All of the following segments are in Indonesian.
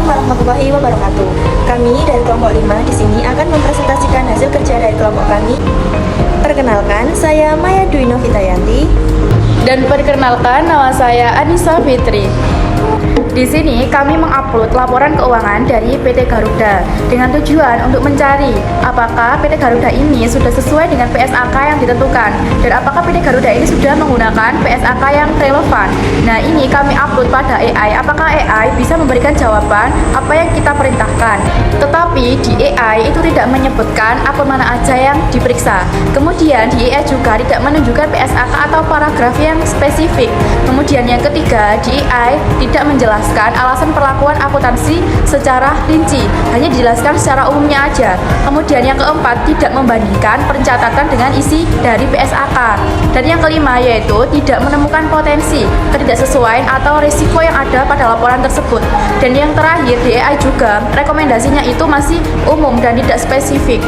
Assalamualaikum warahmatullahi wabarakatuh. Kami dari kelompok 5 di sini akan mempresentasikan hasil kerja dari kelompok kami. Perkenalkan, saya Maya Dwi Novitayanti. Dan perkenalkan, nama saya Anissa Fitri. Di sini kami mengupload laporan keuangan dari PT Garuda dengan tujuan untuk mencari apakah PT Garuda ini sudah sesuai dengan PSAK yang ditentukan dan apakah PT Garuda ini sudah menggunakan PSAK yang relevan. Nah, ini kami upload pada AI. Apakah AI bisa memberikan jawaban apa yang kita perintahkan? Tetapi di AI itu tidak menyebutkan akun mana aja yang diperiksa. Kemudian di AI juga tidak menunjukkan PSAK atau paragraf yang spesifik. Kemudian yang ketiga, di AI tidak menjelaskan alasan perlakuan akuntansi secara rinci, hanya dijelaskan secara umumnya aja. Kemudian yang keempat, tidak membandingkan pencatatan dengan isi dari PSAK. Dan yang kelima yaitu tidak menemukan potensi ketidaksesuaian atau risiko yang ada pada laporan tersebut. Dan yang terakhir, di AI juga rekomendasinya itu masih umum dan tidak spesifik.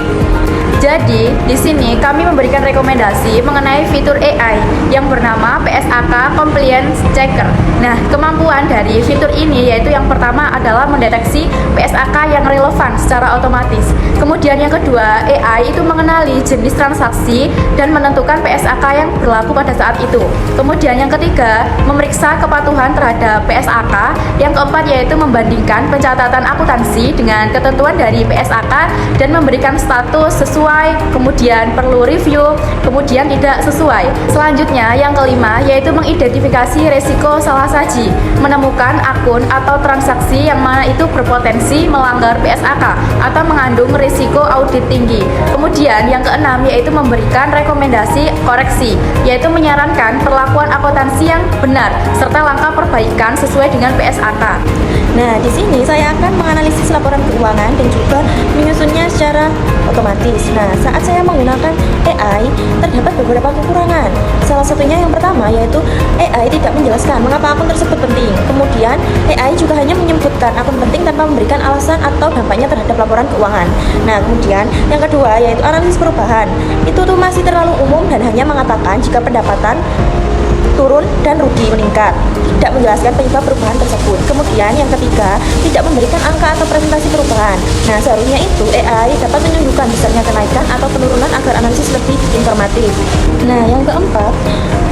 Jadi, di sini kami memberikan rekomendasi mengenai fitur AI yang bernama PSAK Compliance Checker. Nah, kemampuan dari fitur ini yaitu yang pertama adalah mendeteksi PSAK yang relevan secara otomatis. Kemudian yang kedua, AI itu mengenali jenis transaksi dan menentukan PSAK yang berlaku pada saat itu. Kemudian yang ketiga, memeriksa kepatuhan terhadap PSAK. Yang keempat yaitu membandingkan pencatatan akuntansi dengan ketentuan dari PSAK dan memberikan status sesuai, kemudian perlu review, kemudian tidak sesuai. Selanjutnya yang kelima yaitu mengidentifikasi resiko salah saji, menemukan akun atau transaksi yang mana itu berpotensi melanggar PSAK atau mengandung risiko audit tinggi. Kemudian yang keenam yaitu memberikan rekomendasi koreksi, yaitu menyarankan perlakuan akuntansi yang benar serta langkah perbaikan sesuai dengan PSAK. Nah, di sini saya akan menganalisis laporan keuangan dan juga menyusunnya secara otomatis. Nah, saat saya menggunakan AI, terdapat beberapa kekurangan. Salah satunya yang pertama yaitu AI tidak menjelaskan mengapa akun tersebut penting. Kemudian, AI juga hanya menyebutkan akun penting tanpa memberikan alasan atau dampaknya terhadap laporan keuangan. Nah, kemudian yang kedua yaitu analisis perubahan. Itu tuh masih terlalu umum dan hanya mengatakan jika pendapatan turun dan rugi meningkat, tidak menjelaskan penyebab perubahan tersebut. Kemudian yang ketiga, tidak memberikan angka atau presentasi perubahan. Nah, seharusnya itu AI dapat menunjukkan besarnya kenaikan atau penurunan agar analisis lebih informatif. Nah, yang keempat,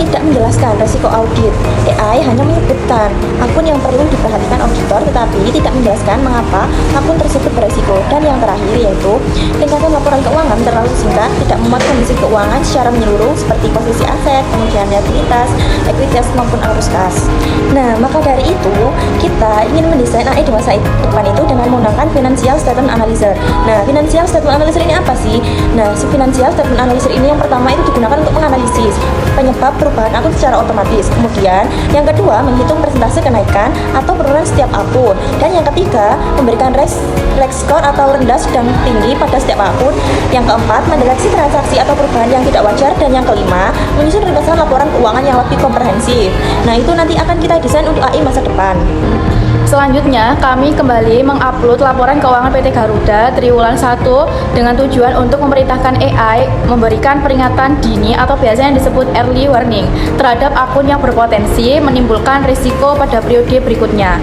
tidak menjelaskan resiko audit. AI hanya menyebutkan akun yang perlu diperhatikan auditor, tetapi tidak menjelaskan mengapa akun tersebut beresiko. Dan yang terakhir yaitu ringkasan laporan keuangan terlalu singkat, tidak memuat kondisi keuangan secara menyeluruh seperti posisi aset, kemudian liabilitas, ekuitas maupun arus kas. Nah, maka dari itu kita ingin mendesain AI di masa depan itu dengan menggunakan Financial Statement Analyzer. Nah, Financial Statement Analyzer ini apa sih? Nah, si Financial Statement Analyzer ini yang pertama itu digunakan untuk menganalisis penyebab perubahan akun secara otomatis. Kemudian yang kedua, menghitung persentase kenaikan atau penurunan setiap akun. Dan yang ketiga, memberikan risk score atau rendah, sedang, tinggi pada setiap akun. Yang keempat, mendeteksi transaksi atau perubahan yang tidak wajar. Dan yang kelima, menyusun ringkasan laporan keuangan yang lebih komprehensif. Nah, itu nanti akan kita desain untuk AI masa depan. Selanjutnya, kami kembali mengupload laporan keuangan PT Garuda triwulan 1 dengan tujuan untuk memerintahkan AI memberikan peringatan dini atau biasanya disebut early warning terhadap akun yang berpotensi menimbulkan risiko pada periode berikutnya.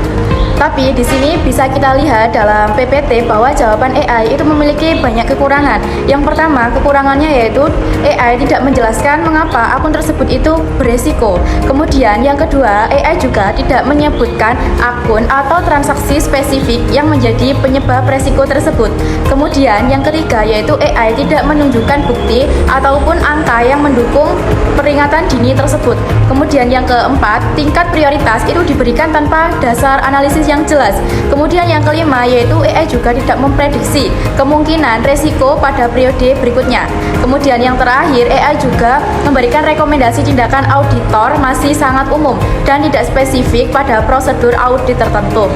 Tapi di sini bisa kita lihat dalam PPT bahwa jawaban AI itu memiliki banyak kekurangan. Yang pertama, kekurangannya yaitu AI tidak menjelaskan mengapa akun tersebut itu beresiko. Kemudian yang kedua, AI juga tidak menyebutkan akun atau transaksi spesifik yang menjadi penyebab resiko tersebut. Kemudian yang ketiga yaitu AI tidak menunjukkan bukti ataupun angka yang mendukung peringatan dini tersebut. Kemudian yang keempat, tingkat prioritas itu diberikan tanpa dasar analisis yang jelas. Kemudian yang kelima yaitu AI juga tidak memprediksi kemungkinan resiko pada periode berikutnya. Kemudian yang terakhir, AI juga memberikan rekomendasi tindakan auditor masih sangat umum dan tidak spesifik pada prosedur audit tertentu.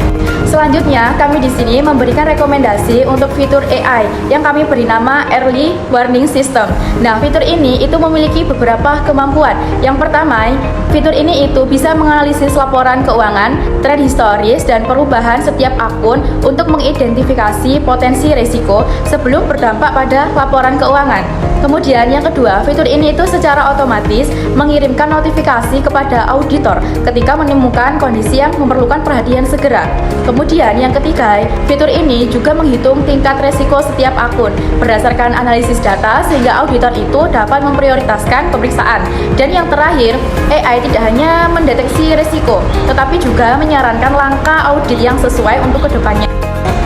Selanjutnya, kami di sini memberikan rekomendasi untuk fitur AI yang kami beri nama Early Warning System. Nah, fitur ini itu memiliki beberapa kemampuan. Yang pertama, fitur ini itu bisa menganalisis laporan keuangan, tren historis, dan perubahan setiap akun untuk mengidentifikasi potensi risiko sebelum berdampak pada laporan keuangan. Kemudian yang kedua, fitur ini itu secara otomatis mengirimkan notifikasi kepada auditor ketika menemukan kondisi yang memerlukan perhatian segera. Kemudian yang ketiga, fitur ini juga menghitung tingkat resiko setiap akun berdasarkan analisis data sehingga auditor itu dapat memprioritaskan pemeriksaan. Dan yang terakhir, AI tidak hanya mendeteksi resiko, tetapi juga menyarankan langkah audit yang sesuai untuk kedepannya.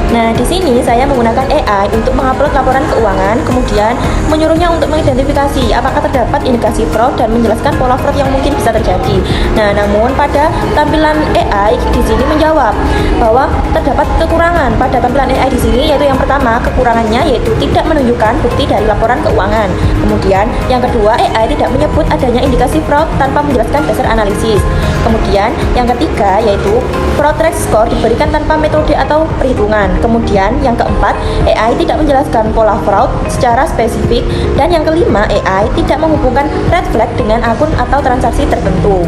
Nah, di sini saya menggunakan AI untuk mengupload laporan keuangan, kemudian menyuruhnya untuk mengidentifikasi apakah terdapat indikasi fraud dan menjelaskan pola fraud yang mungkin bisa terjadi. Nah, namun pada tampilan AI di sini menjawab bahwa terdapat kekurangan pada tampilan AI di sini, yaitu yang pertama, kekurangannya yaitu tidak menunjukkan bukti dari laporan keuangan. Kemudian yang kedua, AI tidak menyebut adanya indikasi fraud tanpa menjelaskan dasar analisis. Kemudian yang ketiga yaitu fraud track score diberikan tanpa metode atau perhitungan. Kemudian yang keempat, AI tidak menjelaskan pola fraud secara spesifik. Dan yang kelima, AI tidak menghubungkan red flag dengan akun atau transaksi tertentu.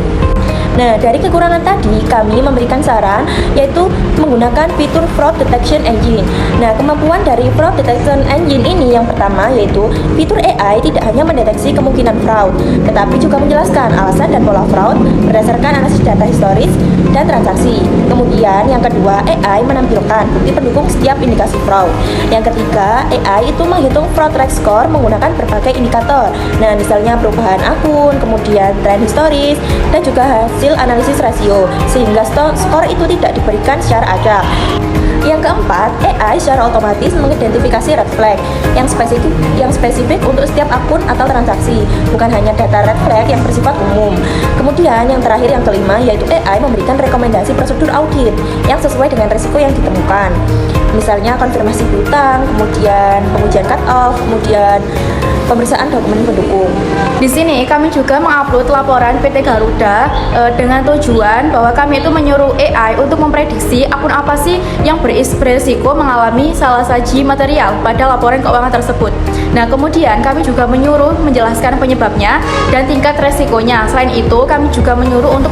Nah, dari kekurangan tadi, kami memberikan saran yaitu menggunakan fitur Fraud Detection Engine. Nah, kemampuan dari Fraud Detection Engine ini yang pertama yaitu fitur AI tidak hanya mendeteksi kemungkinan fraud, tetapi juga menjelaskan alasan dan pola fraud berdasarkan analisis data historis dan transaksi. Kemudian yang kedua, AI menampilkan bukti pendukung setiap indikasi fraud. Yang ketiga, AI itu menghitung fraud track score menggunakan berbagai indikator. Nah, misalnya perubahan akun, kemudian tren historis, dan juga hasil analisis rasio, sehingga skor itu tidak diberikan secara acak. Yang keempat, AI secara otomatis mengidentifikasi red flag yang spesifik untuk setiap akun atau transaksi, bukan hanya data red flag yang bersifat umum. Kemudian yang terakhir, yang kelima, yaitu AI memberikan rekomendasi prosedur audit yang sesuai dengan risiko yang ditemukan. Misalnya konfirmasi hutang, kemudian pengujian cut off, kemudian pemeriksaan dokumen pendukung. Di sini kami juga mengupload laporan PT Garuda dengan tujuan bahwa kami itu menyuruh AI untuk memprediksi akun apa sih yang berisiko mengalami salah saji material pada laporan keuangan tersebut. Nah, kemudian kami juga menyuruh menjelaskan penyebabnya dan tingkat resikonya. Selain itu, kami juga menyuruh untuk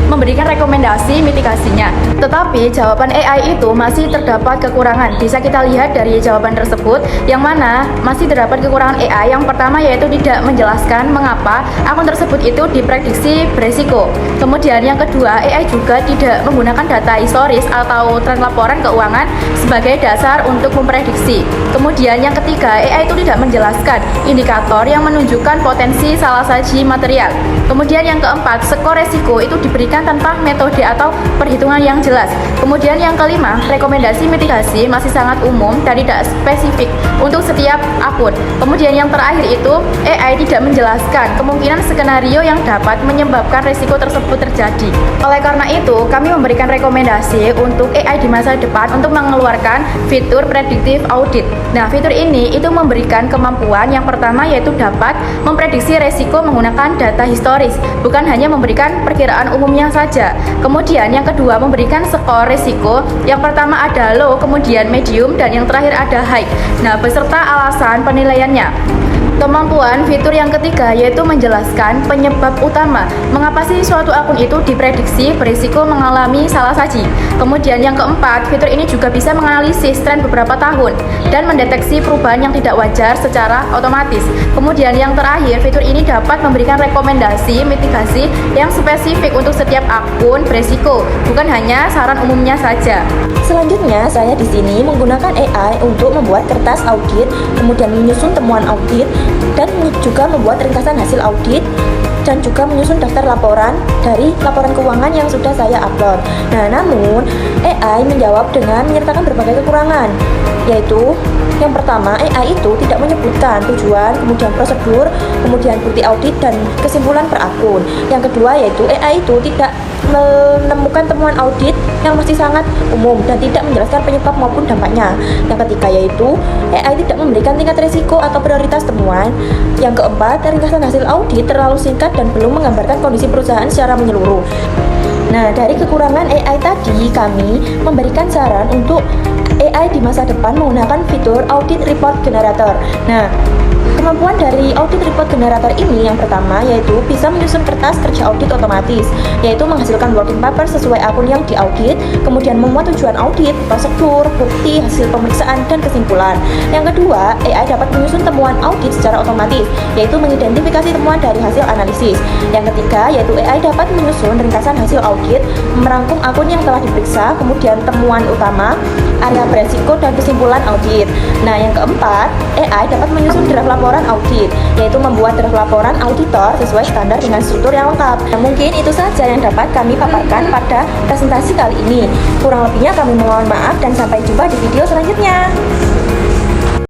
memberikan rekomendasi mitigasinya. Tetapi jawaban AI itu masih terdapat kekurangan. Bisa kita lihat dari jawaban tersebut, yang mana masih terdapat kekurangan AI. Yang pertama yaitu tidak menjelaskan mengapa akun tersebut itu diprediksi beresiko. Kemudian yang kedua, AI juga tidak menggunakan data historis atau tren laporan keuangan sebagai dasar untuk memprediksi. Kemudian yang ketiga, AI itu tidak menjelaskan indikator yang menunjukkan potensi salah saji material. Kemudian yang keempat, skor resiko itu diberikan tanpa metode atau perhitungan yang jelas. Kemudian yang kelima, rekomendasi mitigasi masih sangat umum dan tidak spesifik untuk setiap akun. Kemudian yang terakhir itu, AI tidak menjelaskan kemungkinan skenario yang dapat menyebabkan risiko tersebut terjadi. Oleh karena itu, kami memberikan rekomendasi untuk AI di masa depan untuk mengeluarkan fitur predictive audit. Nah, fitur ini itu memberikan kemampuan yang pertama yaitu dapat memprediksi risiko menggunakan data historis, bukan hanya memberikan perkiraan umumnya saja. Kemudian yang kedua, memberikan skor risiko. Yang pertama ada low, kemudian medium, dan yang terakhir ada high. Nah, beserta alasan penilaiannya. Kemampuan fitur yang ketiga yaitu menjelaskan penyebab utama mengapa sih suatu akun itu diprediksi berisiko mengalami salah saji. Kemudian yang keempat, fitur ini juga bisa menganalisis tren beberapa tahun dan mendeteksi perubahan yang tidak wajar secara otomatis. Kemudian yang terakhir, fitur ini dapat memberikan rekomendasi mitigasi yang spesifik untuk setiap akun berisiko, bukan hanya saran umumnya saja. Selanjutnya, saya di sini menggunakan AI untuk membuat kertas audit, kemudian menyusun temuan audit, dan juga membuat ringkasan hasil audit, dan juga menyusun daftar laporan dari laporan keuangan yang sudah saya upload. Nah, namun AI menjawab dengan menyertakan berbagai kekurangan, yaitu yang pertama, AI itu tidak menyebutkan tujuan, kemudian prosedur, kemudian bukti audit, dan kesimpulan per akun. Yang kedua yaitu AI itu tidak menemukan temuan audit yang masih sangat umum dan tidak menjelaskan penyebab maupun dampaknya. Yang ketiga yaitu AI tidak memberikan tingkat risiko atau prioritas temuan. Yang keempat, ringkasan hasil audit terlalu singkat dan belum menggambarkan kondisi perusahaan secara menyeluruh. Nah, dari kekurangan AI tadi, kami memberikan saran untuk AI di masa depan menggunakan fitur Audit Report Generator. Nah, Kemampuan dari audit report generator ini yang pertama yaitu bisa menyusun kertas kerja audit otomatis, yaitu menghasilkan working paper sesuai akun yang diaudit, kemudian memuat tujuan audit, prosedur, bukti, hasil pemeriksaan, dan kesimpulan. Yang kedua, AI dapat menyusun temuan audit secara otomatis, yaitu mengidentifikasi temuan dari hasil analisis. Yang ketiga, yaitu AI dapat menyusun ringkasan hasil audit, merangkum akun yang telah diperiksa, kemudian temuan utama, area beresiko, dan kesimpulan audit. Nah, yang keempat, AI dapat menyusun draft laporan audit, yaitu membuat draft laporan auditor sesuai standar dengan struktur yang lengkap. Nah, mungkin itu saja yang dapat kami paparkan pada presentasi kali ini. Kurang lebihnya kami mohon maaf dan sampai jumpa di video selanjutnya.